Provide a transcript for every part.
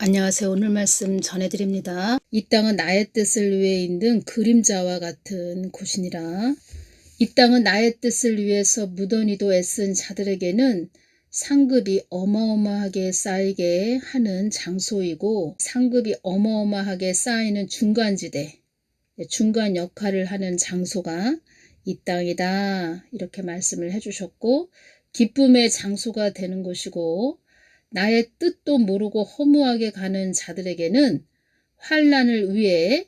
안녕하세요. 오늘 말씀 전해드립니다. 이 땅은 나의 뜻을 위해 있는 그림자와 같은 곳이니라. 이 땅은 나의 뜻을 위해서 무던히도 애쓴 자들에게는 상급이 어마어마하게 쌓이게 하는 장소이고, 상급이 어마어마하게 쌓이는 중간지대, 중간 역할을 하는 장소가 이 땅이다, 이렇게 말씀을 해주셨고, 기쁨의 장소가 되는 곳이고, 나의 뜻도 모르고 허무하게 가는 자들에게는 환난을 위해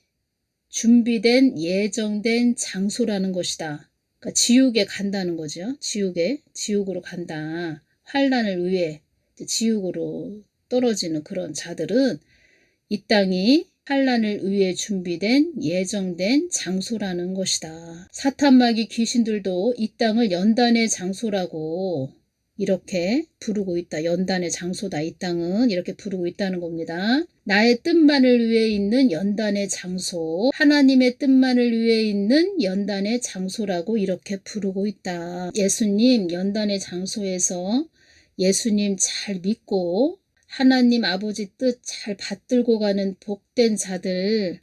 준비된 예정된 장소라는 것이다. 그러니까 지옥에 간다는 거죠. 지옥으로 간다. 환난을 위해 지옥으로 떨어지는 그런 자들은 이 땅이 환난을 위해 준비된 예정된 장소라는 것이다. 사탄마귀 귀신들도 이 땅을 연단의 장소라고 이렇게 부르고 있다. 연단의 장소다. 이 땅은 이렇게 부르고 있다는 겁니다. 나의 뜻만을 위해 있는 연단의 장소, 하나님의 뜻만을 위해 있는 연단의 장소라고 이렇게 부르고 있다. 예수님 연단의 장소에서 예수님 잘 믿고 하나님 아버지 뜻 잘 받들고 가는 복된 자들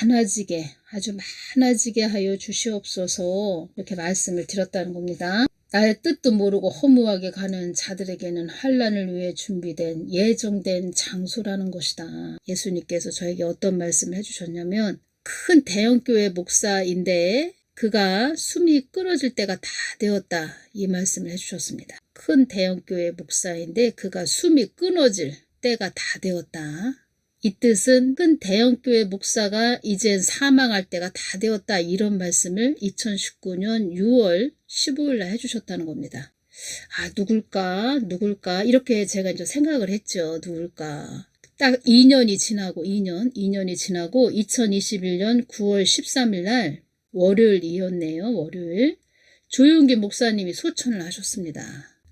많아지게, 아주 많아지게 하여 주시옵소서, 이렇게 말씀을 드렸다는 겁니다. 나의 뜻도 모르고 허무하게 가는 자들에게는 환난을 위해 준비된 예정된 장소라는 것이다. 예수님께서 저에게 어떤 말씀을 해주셨냐면, 큰 대형교회 목사인데 그가 숨이 끊어질 때가 다 되었다, 이 말씀을 해주셨습니다. 큰 대형교회 목사인데 그가 숨이 끊어질 때가 다 되었다. 이 뜻은 큰 대형교회 목사가 이젠 사망할 때가 다 되었다, 이런 말씀을 2019년 6월 15일 날 해주셨다는 겁니다. 아, 누굴까 이렇게 제가 이제 생각을 했죠. 누굴까. 딱 2년이 지나고 2년이 지나고 2021년 9월 13일 날 월요일이었네요. 월요일 조용기 목사님이 소천을 하셨습니다.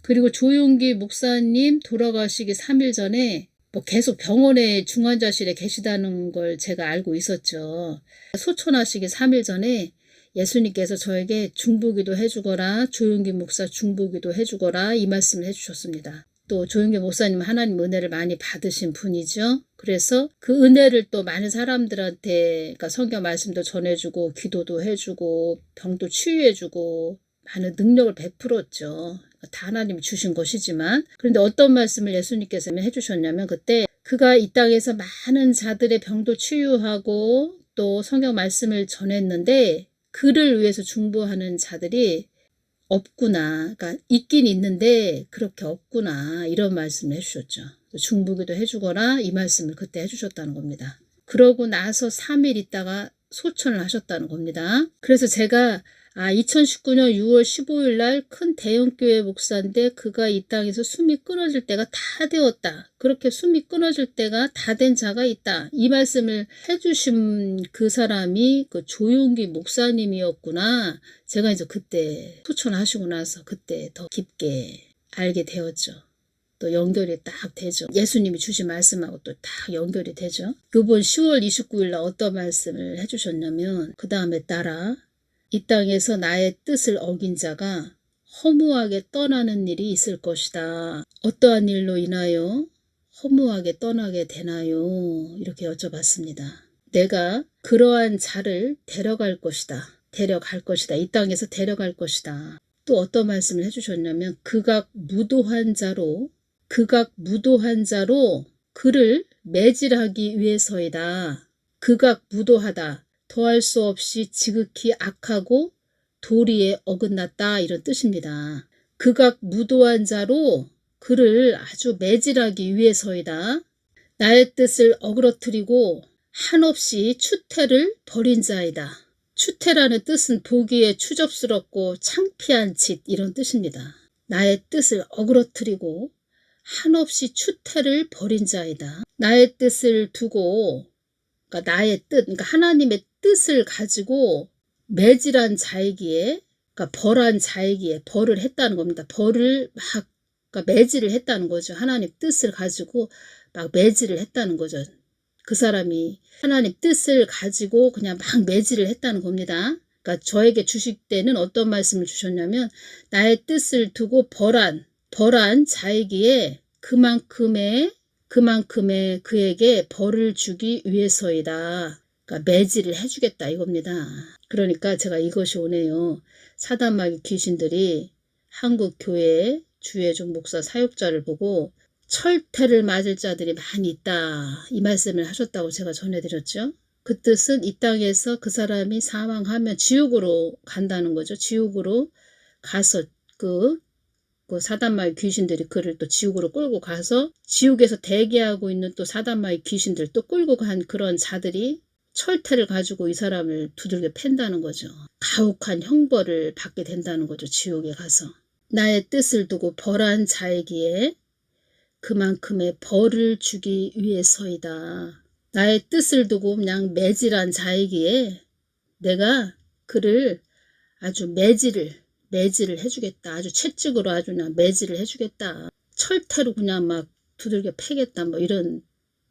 그리고 조용기 목사님 돌아가시기 3일 전에 계속 병원에 중환자실에 계시다는 걸 제가 알고 있었죠. 소천하시기 3일 전에 예수님께서 저에게 중보기도 해주거라, 조용기 목사 중보기도 해주거라, 이 말씀을 해주셨습니다. 또 조용기 목사님은 하나님 은혜를 많이 받으신 분이죠. 그래서 그 은혜를 또 많은 사람들한테, 그러니까 성경 말씀도 전해주고 기도도 해주고 병도 치유해주고 많은 능력을 베풀었죠. 다 하나님이 주신 것이지만, 그런데 어떤 말씀을 예수님께서 해주셨냐면, 그때 그가 이 땅에서 많은 자들의 병도 치유하고 또 성경 말씀을 전했는데 그를 위해서 중보하는 자들이 없구나. 그러니까 있긴 있는데 그렇게 없구나, 이런 말씀을 해주셨죠. 중보기도 해주거라, 이 말씀을 그때 해주셨다는 겁니다. 그러고 나서 3일 있다가 소천을 하셨다는 겁니다. 그래서 제가 2019년 6월 15일 날 큰 대형교회 목사인데 그가 이 땅에서 숨이 끊어질 때가 다 되었다. 그렇게 숨이 끊어질 때가 다 된 자가 있다. 이 말씀을 해주신 그 사람이 그 조용기 목사님이었구나. 제가 이제 그때 소천하시고 나서 그때 더 깊게 알게 되었죠. 또 연결이 딱 되죠. 예수님이 주신 말씀하고 또 딱 연결이 되죠. 이번 10월 29일 날 어떤 말씀을 해주셨냐면, 그 다음에 따라 이 땅에서 나의 뜻을 어긴 자가 허무하게 떠나는 일이 있을 것이다. 어떠한 일로 인하여 허무하게 떠나게 되나요? 이렇게 여쭤봤습니다. 내가 그러한 자를 데려갈 것이다. 이 땅에서 데려갈 것이다. 또 어떤 말씀을 해주셨냐면, 극악 무도한 자로 그를 매질하기 위해서이다. 극악 무도하다. 더할 수 없이 지극히 악하고 도리에 어긋났다, 이런 뜻입니다. 극악 무도한 자로 그를 아주 매질하기 위해서이다. 나의 뜻을 어그러뜨리고 한없이 추태를 벌인 자이다. 추태라는 뜻은 보기에 추접스럽고 창피한 짓, 이런 뜻입니다. 나의 뜻을 어그러뜨리고 한없이 추태를 벌인 자이다. 나의 뜻을 두고, 그러니까 나의 뜻, 그러니까 하나님의 뜻을 가지고 매질한 자이기에, 그러니까 벌한 자이기에 벌을 했다는 겁니다. 벌을 막, 그러니까 매질을 했다는 거죠. 하나님 뜻을 가지고 막 매질을 했다는 거죠. 그 사람이 하나님 뜻을 가지고 그냥 막 매질을 했다는 겁니다. 그러니까 저에게 주실 때는 어떤 말씀을 주셨냐면, 나의 뜻을 두고 벌한 자이기에 그만큼의 그만큼의 그에게 벌을 주기 위해서이다. 그러니까 매질을 해주겠다 이겁니다. 그러니까 제가 이것이 오네요. 사단마귀 귀신들이 한국 교회의 주혜종 목사 사역자를 보고 철퇴를 맞을 자들이 많이 있다. 이 말씀을 하셨다고 제가 전해드렸죠. 그 뜻은 이 땅에서 그 사람이 사망하면 지옥으로 간다는 거죠. 지옥으로 가서 그 사단마귀 귀신들이 그를 또 지옥으로 끌고 가서 지옥에서 대기하고 있는 또 사단마귀 귀신들 또 끌고 간 그런 자들이 철퇴를 가지고 이 사람을 두들겨 팬다는 거죠. 가혹한 형벌을 받게 된다는 거죠. 지옥에 가서. 나의 뜻을 두고 벌한 자이기에 그만큼의 벌을 주기 위해서이다. 나의 뜻을 두고 그냥 매질한 자이기에 내가 그를 아주 매질을 해주겠다. 아주 채찍으로 아주 그냥 매질을 해주겠다. 철퇴로 그냥 막 두들겨 패겠다. 뭐 이런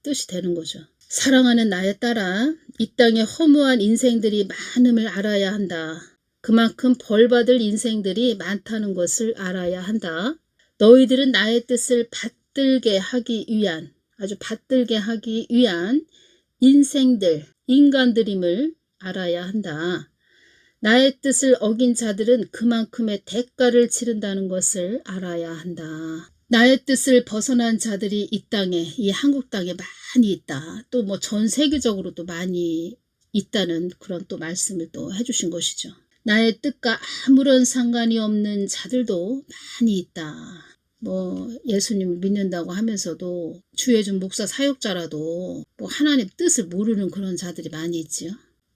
뜻이 되는 거죠. 사랑하는 나의 딸아, 이 땅에 허무한 인생들이 많음을 알아야 한다. 그만큼 벌받을 인생들이 많다는 것을 알아야 한다. 너희들은 나의 뜻을 받들게 하기 위한, 아주 받들게 하기 위한 인간들임을 알아야 한다. 나의 뜻을 어긴 자들은 그만큼의 대가를 치른다는 것을 알아야 한다. 나의 뜻을 벗어난 자들이 이 땅에, 이 한국 땅에 많이 있다. 또 뭐 전 세계적으로도 많이 있다는 그런 또 말씀을 또 해주신 것이죠. 나의 뜻과 아무런 상관이 없는 자들도 많이 있다. 뭐 예수님을 믿는다고 하면서도 주혜종 목사 사역자라도 뭐 하나님 뜻을 모르는 그런 자들이 많이 있지요.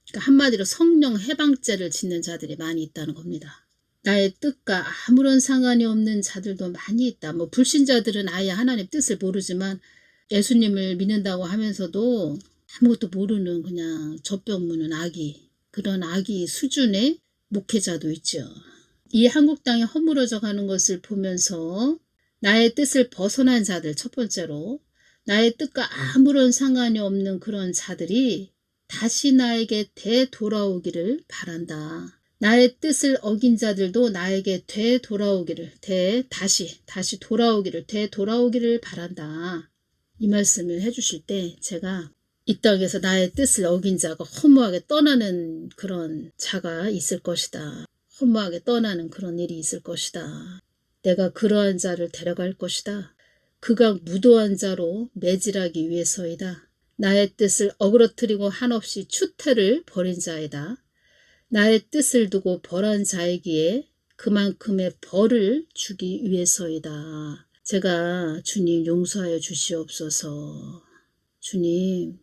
그러니까 한마디로 성령 해방죄를 짓는 자들이 많이 있다는 겁니다. 나의 뜻과 아무런 상관이 없는 자들도 많이 있다. 뭐 불신자들은 아예 하나님 뜻을 모르지만 예수님을 믿는다고 하면서도 아무것도 모르는 그냥 젖병무는 아기, 그런 아기 수준의 목회자도 있죠. 이 한국 땅이 허물어져 가는 것을 보면서 나의 뜻을 벗어난 자들, 첫 번째로 나의 뜻과 아무런 상관이 없는 그런 자들이 다시 나에게 되돌아오기를 바란다. 나의 뜻을 어긴 자들도 나에게 되돌아오기를, 다시 돌아오기를, 되돌아오기를 바란다. 이 말씀을 해주실 때 제가 이 땅에서 나의 뜻을 어긴 자가 허무하게 떠나는 그런 자가 있을 것이다. 허무하게 떠나는 그런 일이 있을 것이다. 내가 그러한 자를 데려갈 것이다. 그가 무도한 자로 매질하기 위해서이다. 나의 뜻을 어그러뜨리고 한없이 추태를 벌인 자이다. 나의 뜻을 두고 벌한 자이기에 그만큼의 벌을 주기 위해서이다. 제가 주님 용서하여 주시옵소서. 주님,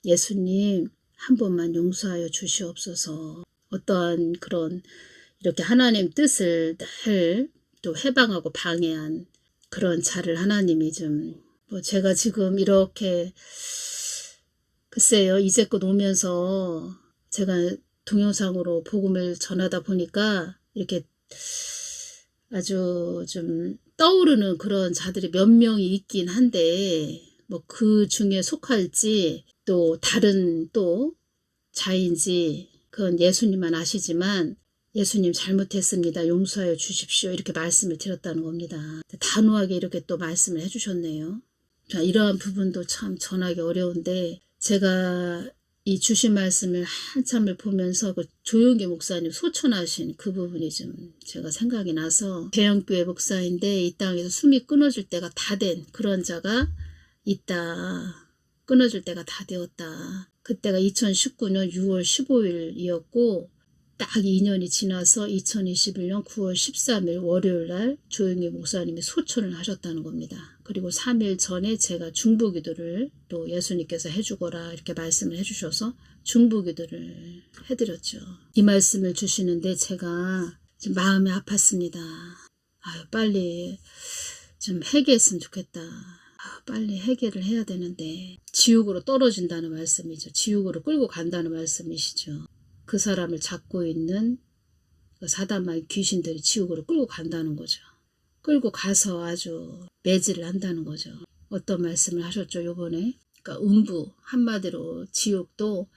예수님 한 번만 용서하여 주시옵소서. 어떠한 그런 이렇게 하나님 뜻을 늘 또 해방하고 방해한 그런 자를 하나님이 좀 뭐 제가 지금 이렇게 글쎄요 이제껏 오면서 제가 동영상으로 복음을 전하다 보니까 이렇게 아주 좀 떠오르는 그런 자들이 몇 명이 있긴 한데 뭐 그 중에 속할지 또 다른 또 자인지 그건 예수님만 아시지만 예수님 잘못했습니다. 용서하여 주십시오. 이렇게 말씀을 드렸다는 겁니다. 단호하게 이렇게 또 말씀을 해주셨네요. 이러한 부분도 참 전하기 어려운데 제가 이 주신 말씀을 한참을 보면서 그 조용기 목사님 소천하신 그 부분이 좀 제가 생각이 나서 대형교회 목사인데 이 땅에서 숨이 끊어질 때가 다 된 그런 자가 있다. 끊어질 때가 다 되었다. 그때가 2019년 6월 15일이었고 딱 2년이 지나서 2021년 9월 13일 월요일 날 조용기 목사님이 소천을 하셨다는 겁니다. 그리고 3일 전에 제가 중보기도를 또 예수님께서 해주거라 이렇게 말씀을 해주셔서 중보기도를 해드렸죠. 이 말씀을 주시는데 제가 좀 마음이 아팠습니다. 아유 빨리 좀 해결했으면 좋겠다. 빨리 해결을 해야 되는데 지옥으로 떨어진다는 말씀이죠. 지옥으로 끌고 간다는 말씀이시죠. 그 사람을 잡고 있는 그 사단마귀 귀신들이 지옥으로 끌고 간다는 거죠. 끌고 가서 아주 매질을 한다는 거죠. 어떤 말씀을 하셨죠 요번에? 그러니까 음부 한마디로 지옥도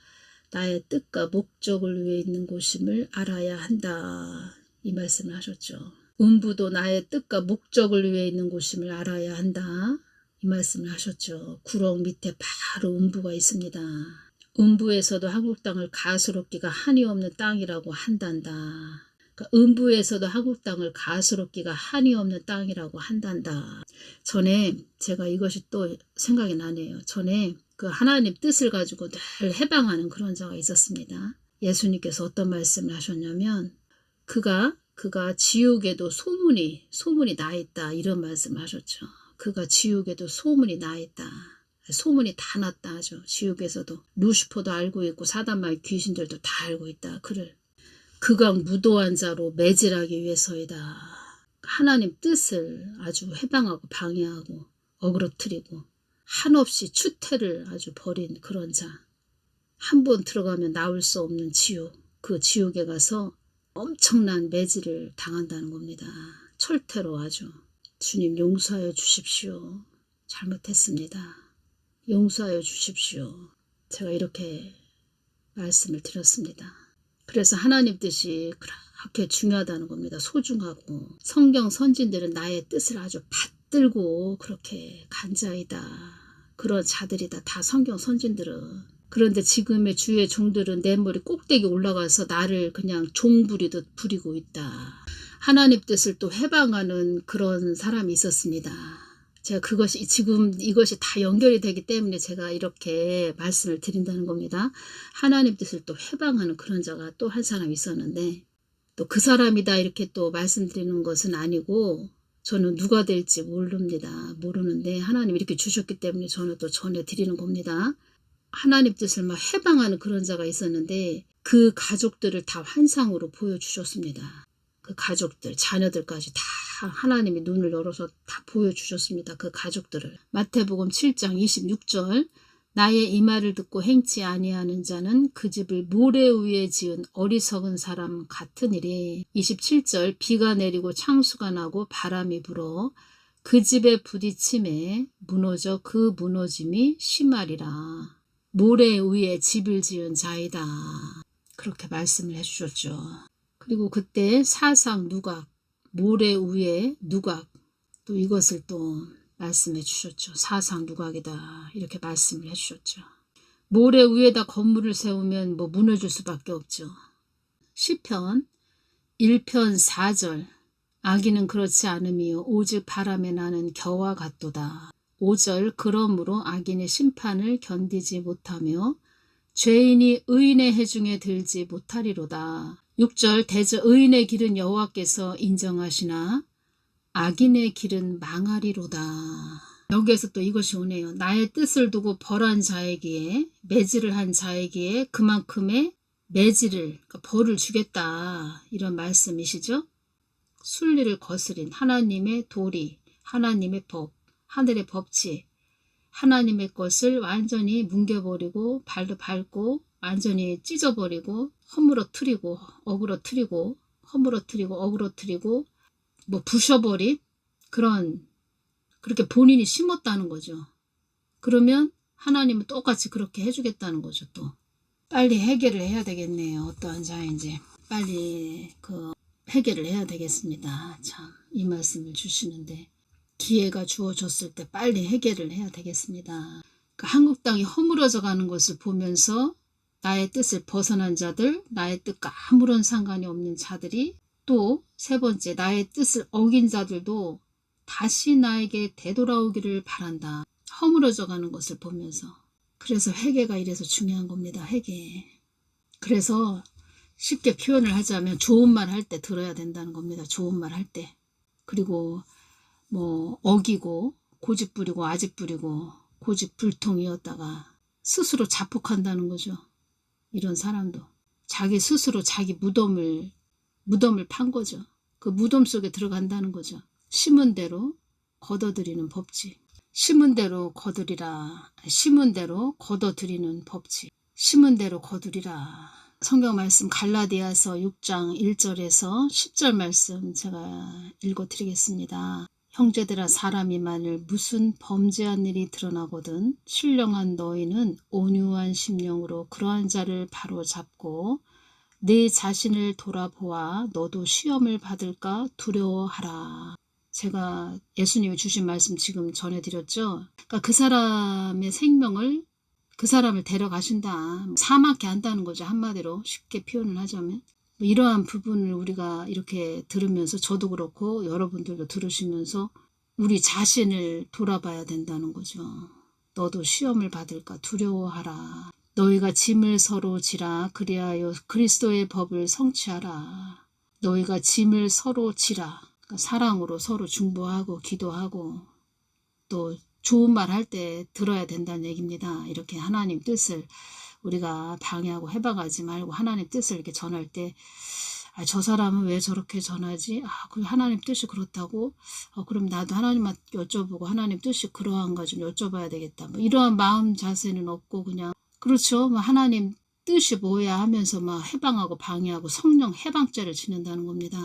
나의 뜻과 목적을 위해 있는 곳임을 알아야 한다. 이 말씀을 하셨죠. 음부도 나의 뜻과 목적을 위해 있는 곳임을 알아야 한다. 이 말씀을 하셨죠. 구렁 밑에 바로 음부가 있습니다. 음부에서도 한국 땅을 가스롭기가 한이 없는 땅이라고 한단다. 그러니까 음부에서도 한국 땅을 가스롭기가 한이 없는 땅이라고 한단다. 전에 제가 이것이 또 생각이 나네요. 전에 그 하나님 뜻을 가지고 늘 해방하는 그런 자가 있었습니다. 예수님께서 어떤 말씀을 하셨냐면 그가 지옥에도 소문이 나 있다 이런 말씀을 하셨죠. 그가 지옥에도 소문이 나 있다. 소문이 다 났다 하죠. 지옥에서도 루시퍼도 알고 있고 사단마귀 귀신들도 다 알고 있다. 그가 무도한 자로 매질하기 위해서이다. 하나님 뜻을 아주 해방하고 방해하고 어그러뜨리고 한없이 추태를 아주 벌인 그런 자. 한 번 들어가면 나올 수 없는 지옥. 그 지옥에 가서 엄청난 매질을 당한다는 겁니다. 철퇴로 아주. 주님 용서하여 주십시오. 잘못했습니다. 용서하여 주십시오. 제가 이렇게 말씀을 드렸습니다. 그래서 하나님 뜻이 그렇게 중요하다는 겁니다. 소중하고 성경 선진들은 나의 뜻을 아주 받들고 그렇게 간자이다. 그런 자들이다. 다 성경 선진들은. 그런데 지금의 주의 종들은 내 머리 꼭대기 올라가서 나를 그냥 종 부리듯 부리고 있다. 하나님 뜻을 또 해방하는 그런 사람이 있었습니다. 제가 지금 이것이 다 연결이 되기 때문에 제가 이렇게 말씀을 드린다는 겁니다. 하나님 뜻을 또 해방하는 그런 자가 또 한 사람 있었는데 또 그 사람이다 이렇게 또 말씀드리는 것은 아니고 저는 누가 될지 모르는데 하나님 이렇게 주셨기 때문에 저는 또 전해드리는 겁니다. 하나님 뜻을 막 해방하는 그런 자가 있었는데 그 가족들을 다 환상으로 보여주셨습니다. 그 가족들, 자녀들까지 다 하나님이 눈을 열어서 다 보여주셨습니다. 그 가족들을. 마태복음 7장 26절 나의 이 말을 듣고 행치 아니하는 자는 그 집을 모래 위에 지은 어리석은 사람 같으니라. 27절 비가 내리고 창수가 나고 바람이 불어 그 집에 부딪힘에 무너져 그 무너짐이 심하리라. 모래 위에 집을 지은 자이다. 그렇게 말씀을 해주셨죠. 그리고 그때 사상 누각, 모래 위에 누각, 또 이것을 또 말씀해 주셨죠. 사상 누각이다. 이렇게 말씀을 해 주셨죠. 모래 위에다 건물을 세우면 뭐 무너질 수밖에 없죠. 시편 1편 4절 악인은 그렇지 않음이요 오직 바람에 나는 겨와 같도다. 5절 그러므로 악인의 심판을 견디지 못하며 죄인이 의인의 해중에 들지 못하리로다. 6절 대저 의인의 길은 여호와께서 인정하시나 악인의 길은 망하리로다. 여기에서 또 이것이 오네요. 나의 뜻을 두고 벌한 자에게 매질을 한 자에게 그만큼의 매질을 그러니까 벌을 주겠다 이런 말씀이시죠. 순리를 거스린 하나님의 도리, 하나님의 법, 하늘의 법칙, 하나님의 것을 완전히 뭉개버리고 발도 밟고 완전히 찢어버리고 허물어뜨리고 어그러뜨리고 허물어뜨리고 어그러뜨리고 뭐 부셔버린 그렇게 본인이 심었다는 거죠. 그러면 하나님은 똑같이 그렇게 해주겠다는 거죠. 또 빨리 해결을 해야 되겠네요. 어떠한 자인지 빨리 해결을 해야 되겠습니다. 참 이 말씀을 주시는데 기회가 주어졌을 때 빨리 해결을 해야 되겠습니다. 한국 땅이 허물어져 가는 것을 보면서 나의 뜻을 벗어난 자들, 나의 뜻과 아무런 상관이 없는 자들이 또 세 번째 나의 뜻을 어긴 자들도 다시 나에게 되돌아오기를 바란다. 허물어져 가는 것을 보면서. 그래서 회개가 이래서 중요한 겁니다. 회개. 그래서 쉽게 표현을 하자면 좋은 말 할 때 들어야 된다는 겁니다. 좋은 말 할 때. 그리고 뭐 어기고 고집 부리고 아집 부리고 고집불통이었다가 스스로 자폭한다는 거죠. 이런 사람도 자기 스스로 자기 무덤을 판 거죠. 그 무덤 속에 들어간다는 거죠. 심은 대로 걷어들이는 법칙. 심은 대로 거두리라. 심은 대로 걷어들이는 법칙. 심은 대로 거두리라. 성경 말씀 갈라디아서 6장 1절에서 10절 말씀 제가 읽어드리겠습니다. 형제들아 사람이 만일 무슨 범죄한 일이 드러나거든 신령한 너희는 온유한 심령으로 그러한 자를 바로잡고 네 자신을 돌아보아 너도 시험을 받을까 두려워하라. 제가 예수님이 주신 말씀 지금 전해드렸죠. 그러니까 그 사람의 생명을 그 사람을 데려가신다. 사막게 한다는 거죠. 한마디로 쉽게 표현을 하자면. 이러한 부분을 우리가 이렇게 들으면서 저도 그렇고 여러분들도 들으시면서 우리 자신을 돌아봐야 된다는 거죠. 너도 시험을 받을까 두려워하라. 너희가 짐을 서로 지라. 그리하여 그리스도의 법을 성취하라. 너희가 짐을 서로 지라. 그러니까 사랑으로 서로 중보하고 기도하고 또 좋은 말 할 때 들어야 된다는 얘기입니다. 이렇게 하나님 뜻을 우리가 방해하고 해방하지 말고 하나님 뜻을 이렇게 전할 때 저 사람은 왜 저렇게 전하지? 그 하나님 뜻이 그렇다고? 그럼 나도 하나님한테 여쭤보고 하나님 뜻이 그러한가 좀 여쭤봐야 되겠다. 뭐 이러한 마음 자세는 없고 그냥 그렇죠. 뭐 하나님 뜻이 뭐야 하면서 막 해방하고 방해하고 성령 해방죄를 지는다는 겁니다.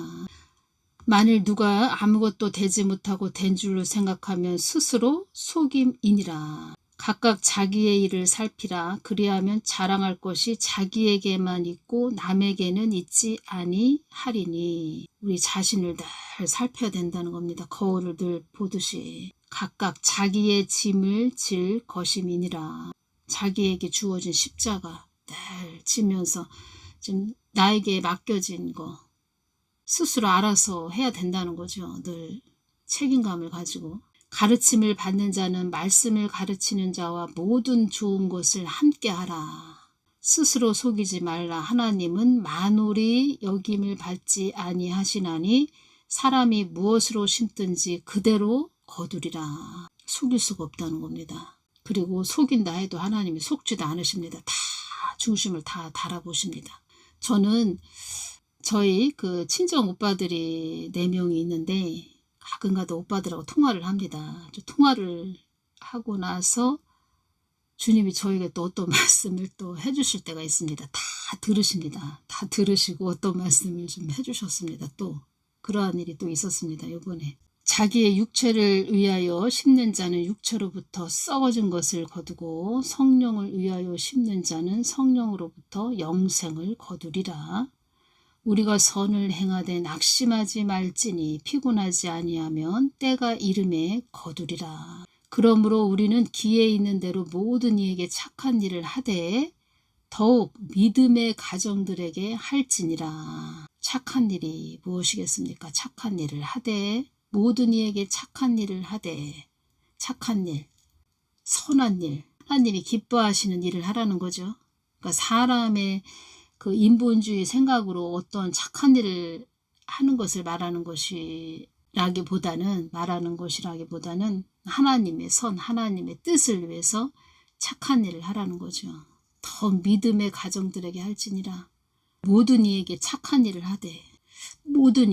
만일 누가 아무것도 되지 못하고 된 줄로 생각하면 스스로 속임이니라. 각각 자기의 일을 살피라. 그리하면 자랑할 것이 자기에게만 있고 남에게는 있지 아니하리니. 우리 자신을 늘 살펴야 된다는 겁니다. 거울을 늘 보듯이. 각각 자기의 짐을 질 것임이니라. 자기에게 주어진 십자가 늘 지면서 지금 나에게 맡겨진 거 스스로 알아서 해야 된다는 거죠. 늘 책임감을 가지고. 가르침을 받는 자는 말씀을 가르치는 자와 모든 좋은 것을 함께 하라. 스스로 속이지 말라. 하나님은 만홀이 여김을 받지 아니하시나니 사람이 무엇으로 심든지 그대로 거두리라. 속일 수가 없다는 겁니다. 그리고 속인다 해도 하나님이 속지도 않으십니다. 다 중심을 다 달아보십니다. 저는 저희 그 친정 오빠들이 4명이 있는데 가끔가다 오빠들하고 통화를 합니다. 통화를 하고 나서 주님이 저에게 또 어떤 말씀을 또 해주실 때가 있습니다. 다 들으십니다. 다 들으시고 어떤 말씀을 좀 해주셨습니다. 또 그러한 일이 또 있었습니다. 이번에 자기의 육체를 위하여 심는 자는 육체로부터 썩어진 것을 거두고 성령을 위하여 심는 자는 성령으로부터 영생을 거두리라. 우리가 선을 행하되 낙심하지 말지니 피곤하지 아니하면 때가 이름에 거두리라. 그러므로 우리는 기회 있는 대로 모든 이에게 착한 일을 하되 더욱 믿음의 가정들에게 할지니라. 착한 일이 무엇이겠습니까? 착한 일을 하되 모든 이에게 착한 일을 하되 착한 일, 선한 일, 하나님이 기뻐하시는 일을 하라는 거죠. 그러니까 사람의 그 인본주의 생각으로 어떤 착한 일을 하는 것을 말하는 것이라기보다는 하나님의 선, 하나님의 뜻을 위해서 착한 일을 하라는 거죠. 더 믿음의 가정들에게 할지니라. 모든 이에게 착한 일을 하되 모든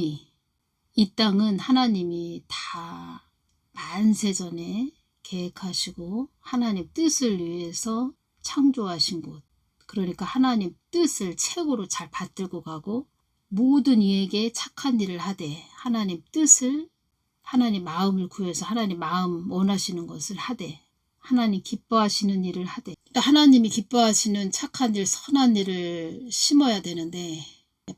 이 땅은 하나님이 다 만세전에 계획하시고 하나님 뜻을 위해서 창조하신 곳. 그러니까 하나님 뜻을 최고로 잘 받들고 가고 모든 이에게 착한 일을 하되 하나님 뜻을 하나님 마음을 구해서 하나님 마음 원하시는 것을 하되 하나님 기뻐하시는 일을 하되 하나님이 기뻐하시는 착한 일 선한 일을 심어야 되는데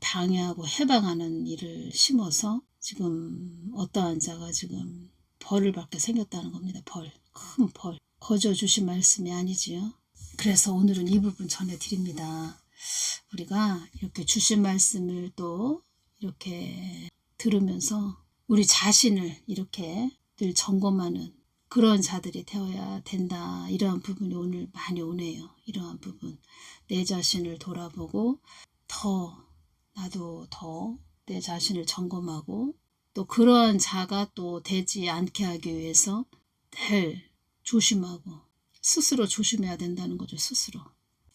방해하고 해방하는 일을 심어서 지금 어떠한 자가 지금 벌을 받게 생겼다는 겁니다. 큰 벌. 거저 주신 말씀이 아니지요. 그래서 오늘은 이 부분 전해드립니다. 우리가 이렇게 주신 말씀을 또 이렇게 들으면서 우리 자신을 이렇게 늘 점검하는 그런 자들이 되어야 된다. 이러한 부분이 오늘 많이 오네요. 이러한 부분. 내 자신을 돌아보고 나도 더 내 자신을 점검하고 또 그러한 자가 또 되지 않게 하기 위해서 늘 조심하고 스스로 조심해야 된다는 거죠. 스스로.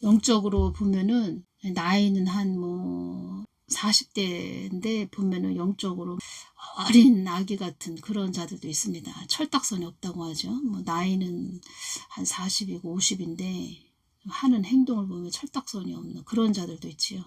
영적으로 보면은 나이는 한 40대인데 보면은 영적으로 어린 아기 같은 그런 자들도 있습니다. 철딱선이 없다고 하죠. 나이는 한 40이고 50인데 하는 행동을 보면 철딱선이 없는 그런 자들도 있지요.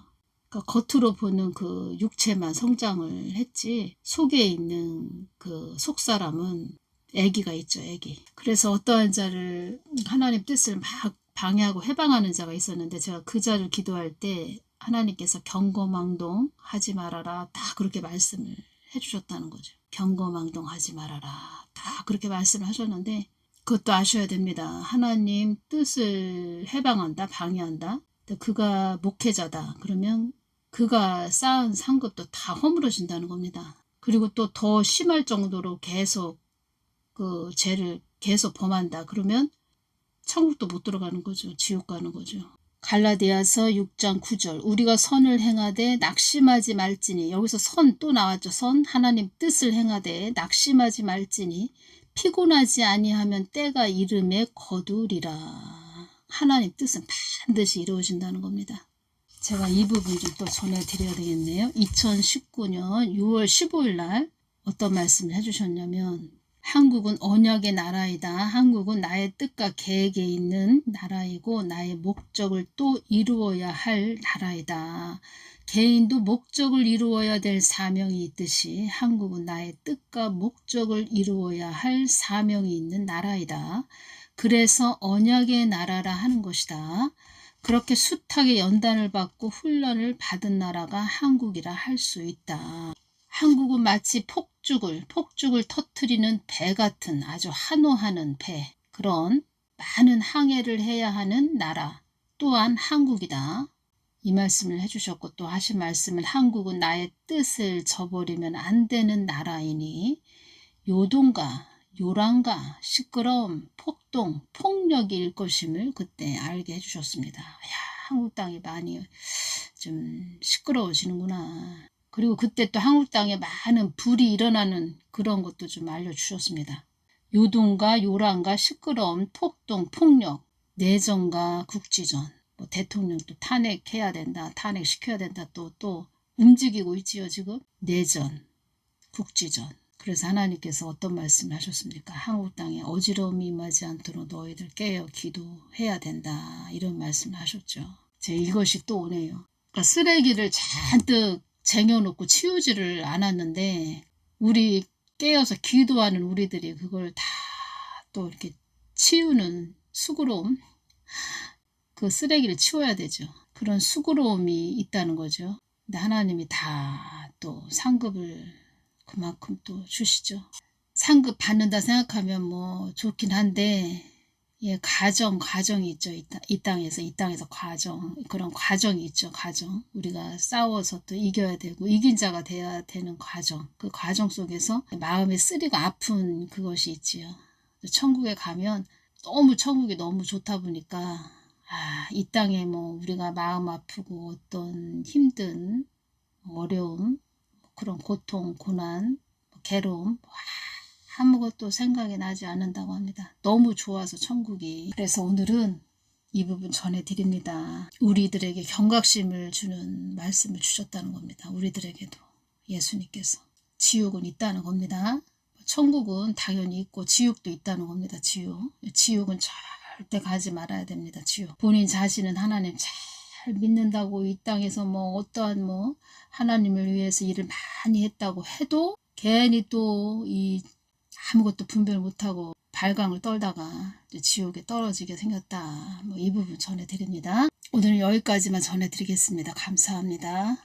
그러니까 겉으로 보는 그 육체만 성장을 했지 속에 있는 그 속사람은 애기가 있죠. 애기. 그래서 어떠한 자를 하나님 뜻을 막 방해하고 해방하는 자가 있었는데 제가 그 자를 기도할 때 하나님께서 경거망동 하지 말아라 딱 그렇게 말씀을 해주셨다는 거죠. 경거망동하지 말아라. 다 그렇게 말씀을 하셨는데 그것도 아셔야 됩니다. 하나님 뜻을 해방한다, 방해한다. 그가 목회자다. 그러면 그가 쌓은 상급도 다 허물어진다는 겁니다. 그리고 또 더 심할 정도로 계속 그 죄를 계속 범한다. 그러면 천국도 못 들어가는 거죠. 지옥 가는 거죠. 갈라디아서 6장 9절 우리가 선을 행하되 낙심하지 말지니 여기서 선 또 나왔죠. 선 하나님 뜻을 행하되 낙심하지 말지니 피곤하지 아니하면 때가 이름에 거두리라. 하나님 뜻은 반드시 이루어진다는 겁니다. 제가 이 부분 좀 또 전해드려야 되겠네요. 2019년 6월 15일 날 어떤 말씀을 해주셨냐면 한국은 언약의 나라이다. 한국은 나의 뜻과 계획에 있는 나라이고 나의 목적을 또 이루어야 할 나라이다. 개인도 목적을 이루어야 될 사명이 있듯이 한국은 나의 뜻과 목적을 이루어야 할 사명이 있는 나라이다. 그래서 언약의 나라라 하는 것이다. 그렇게 숱하게 연단을 받고 훈련을 받은 나라가 한국이라 할 수 있다. 한국은 마치 폭죽을 터뜨리는 배 같은 아주 한호하는 배, 그런 많은 항해를 해야 하는 나라 또한 한국이다. 이 말씀을 해주셨고 또 하신 말씀은 한국은 나의 뜻을 저버리면 안 되는 나라이니 요동과 요란과 시끄러움, 폭동, 폭력일 것임을 그때 알게 해주셨습니다. 야, 한국 땅이 많이 좀 시끄러워지는구나. 그리고 그때 또 한국 땅에 많은 불이 일어나는 그런 것도 좀 알려주셨습니다. 요동과 요란과 시끄러움, 폭동, 폭력, 내전과 국지전, 뭐 대통령도 탄핵해야 된다, 탄핵시켜야 된다, 또 움직이고 있지요 지금. 내전, 국지전. 그래서 하나님께서 어떤 말씀을 하셨습니까? 한국 땅에 어지러움이 임하지 않도록 너희들 깨어 기도해야 된다. 이런 말씀을 하셨죠. 이것이 또 오네요. 그러니까 쓰레기를 잔뜩 쟁여놓고 치우지를 않았는데 우리 깨어서 기도하는 우리들이 그걸 다 또 이렇게 치우는 수고로움, 그 쓰레기를 치워야 되죠. 그런 수고로움이 있다는 거죠. 근데 하나님이 다 또 상급을 그만큼 또 주시죠. 상급 받는다 생각하면 뭐 좋긴 한데 예, 과정이 있죠. 이 땅에서 그런 과정이 있죠. 우리가 싸워서 또 이겨야 되고 이긴 자가 돼야 되는 과정. 그 과정 속에서 마음이 쓰리고 아픈 그것이 있지요. 천국에 가면 천국이 너무 좋다 보니까 이 땅에 뭐 우리가 마음 아프고 어떤 힘든 어려움, 그런 고통, 고난, 괴로움 아무것도 생각이 나지 않는다고 합니다. 너무 좋아서 천국이. 그래서 오늘은 이 부분 전해드립니다. 우리들에게 경각심을 주는 말씀을 주셨다는 겁니다. 우리들에게도 예수님께서. 지옥은 있다는 겁니다. 천국은 당연히 있고 지옥도 있다는 겁니다. 지옥은 절대 가지 말아야 됩니다. 지옥. 본인 자신은 하나님 잘 믿는다고 이 땅에서 뭐 어떠한 하나님을 위해서 일을 많이 했다고 해도 괜히 또 아무것도 분별 못하고 발광을 떨다가 지옥에 떨어지게 생겼다. 이 부분 전해드립니다. 오늘은 여기까지만 전해드리겠습니다. 감사합니다.